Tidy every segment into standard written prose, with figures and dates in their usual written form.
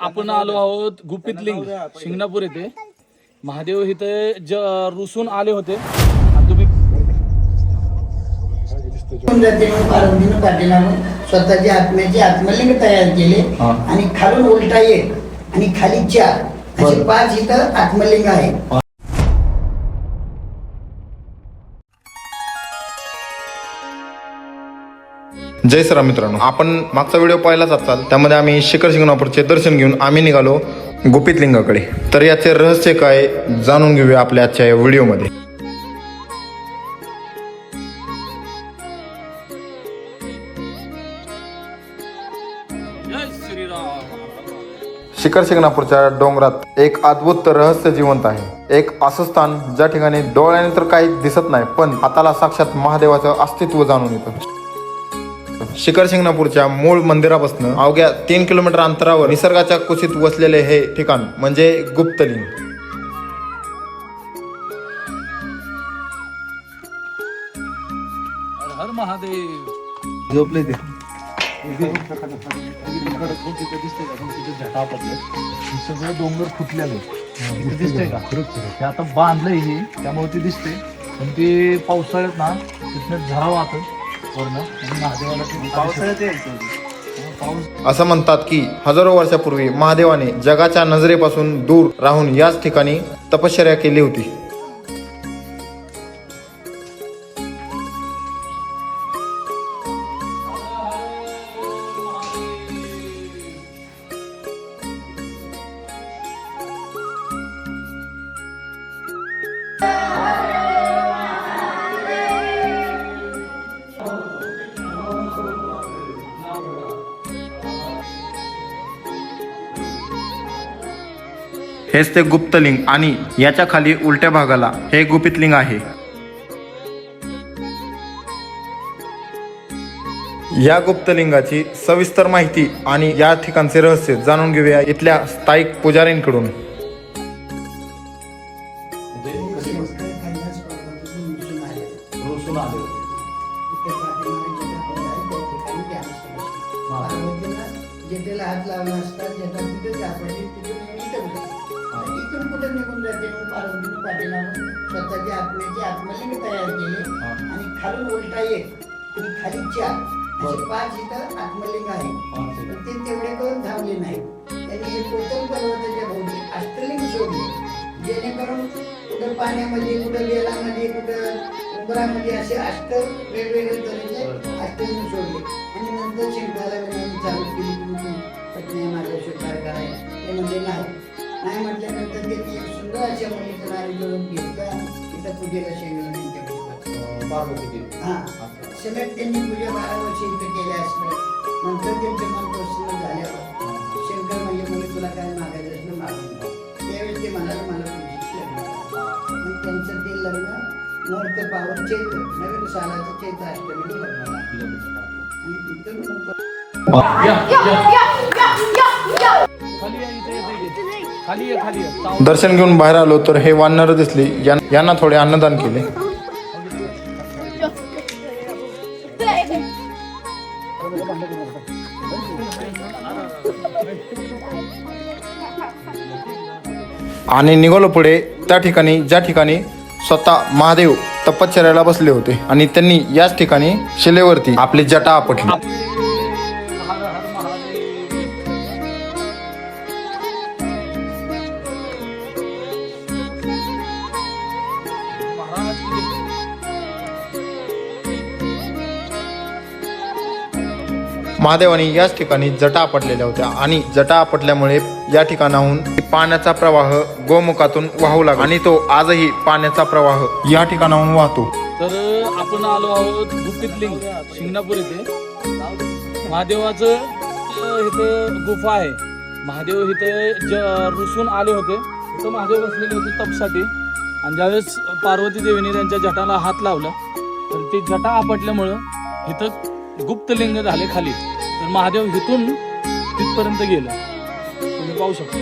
आपण आलो आहोत गुपितलिंग शिंगणापूर येथे. महादेव इथे रुसून आले होते आणि तुम्ही पार्वतीनं पाठीमागून स्वतःची आत्म्याचे आत्मलिंग तयार केले आणि खालून उलटा एक आणि खाली 4 असे 5 इथं आत्मलिंग आहे. जय श्रीराम मित्रांनो, आपण मागचा व्हिडिओ पाहिलाच असाल. त्यामध्ये आम्ही शिखर शिंगणापूरचे दर्शन घेऊन आम्ही निघालो गुपितलिंगाकडे. तर याचे रहस्य काय जाणून घेऊया आपल्या आजच्या या व्हिडिओमध्ये. शिखर शिंगणापूरच्या डोंगरात एक अद्भुत रहस्य जिवंत आहे. एक असं स्थान ज्या ठिकाणी डोळ्याने तर काही दिसत नाही, पण हाताला साक्षात महादेवाचं अस्तित्व जाणून येतं. शिखर शिंगणापूरच्या मूळ मंदिरापासून अवघ्या 3 किलोमीटर अंतरावर निसर्गाच्या कुशीत वसलेले हे ठिकाण म्हणजे गुप्तलिंग. हर महादेव झोपले ते सगळं डोंगर फुटलेलं दिसतंय का? ते आता बांधलंय हे, त्यामुळे ते दिसतंय. पण ते पावसाळ्यात ना तिथनं झरा वाहत वरनं आणि महादेवाला ते पावसाळ्यात यायचं. असं म्हणतात की हजारो वर्षापूर्वी महादेवाने जगाच्या नजरेपासून दूर राहून याच ठिकाणी तपश्चर्या केली होती. हेच ते गुप्तलिंग आणि याच्या खाली उलट्या भागाला हे गुपितलिंग आहे. या गुप्तलिंगाची सविस्तर माहिती आणि या ठिकाणचे रहस्य जाणून घेऊया इथल्या स्थायिक पुजारींकडून. जेटेला हात लावला असता जेटा तिथे सापडली इथून कुठे निघून जाते म्हणून पार्वतीनं पाठीमागून स्वतःची आत्म्याचे आत्मलिंग तयार केले आणि खालून उलटा एक आणि खाली 4 असे 5 इथं आत्मलिंग आहे. ते तेवढे करून थांबले नाही. त्यांनी हे कोतम पर्वताच्या भोवती अष्टलिंग सोडले, जेणेकरून कुठं पाण्यामध्ये, कुठं बेलामध्ये, कुठं उंबरामध्ये असे वेगवेगळे तऱ्हेचे अष्टलिंग सोडले. आणि नंतर शंकराला विनंती चालू केली की पत्नी माझा स्वीकार करायला. ते म्हणजे नाही म्हटल्यानंतर त्यांनी एक सुंदर अशा मुलीचं नाव जोडून घेतलं. तिथं पूजेला शेंगलं सगळ्यात त्यांनी पूजा 12 वर्ष इथं केल्या असलं. नंतर त्यांचं मन प्रसन्न झाल्यावर शंकर म्हणजे तुला काय मागायचं असलं मागून. त्यावेळेस ते म्हणाले मला पूजेची लग्न. मग त्यांचं ते लग्न मुहूर्त पावर चैत्र नवीन सालाचं चैत्र अष्टमीला लग्न लागलं. आणि तिथून दर्शन घेऊन बाहेर आलो तर हे वानर दिसली. यांना थोडे अन्नदान केले. आणि निघालो पुढे त्या ठिकाणी ज्या ठिकाणी स्वतः महादेव तपश्चर्याला बसले होते आणि त्यांनी याच ठिकाणी शिलेवरती आपली जटा आपटली. महादेवाने याच ठिकाणी जटा आपटलेल्या होत्या आणि जटा आपटल्यामुळे या ठिकाणाहून पाण्याचा प्रवाह गोमुखातून वाहू लागला आणि तो आजही पाण्याचा प्रवाह या ठिकाणाहून वाहतो. तर आपण आलो आहोत गुपितलिंग शिंगणापूर येथे. महादेवाचं इथं गुफा आहे. महादेव इथं रुसून आले होते. इथं महादेव बसलेले होते तपसाठी. आणि ज्यावेळेस पार्वती देवीने त्यांच्या जटाला हात लावला तर ती जटा आपटल्यामुळं इथं गुप्तलिंग झाले खाली. तर महादेव इथून तिथपर्यंत गेलं, तुम्ही पाहू शकता.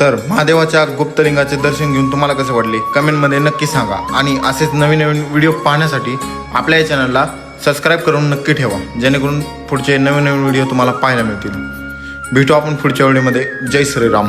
तर महादेवाच्या गुप्तलिंगाचे दर्शन घेऊन तुम्हाला कसे वाटले कमेंटमध्ये नक्की सांगा. आणि असेच नवीन नवीन व्हिडिओ पाहण्यासाठी आपल्या या चॅनलला सबस्क्राईब करून नक्की ठेवा, जेणेकरून पुढचे नवीन नवीन व्हिडिओ तुम्हाला पाहायला मिळतील. भेटू आपण पुढच्या व्हिडिओमध्ये. जय श्रीराम.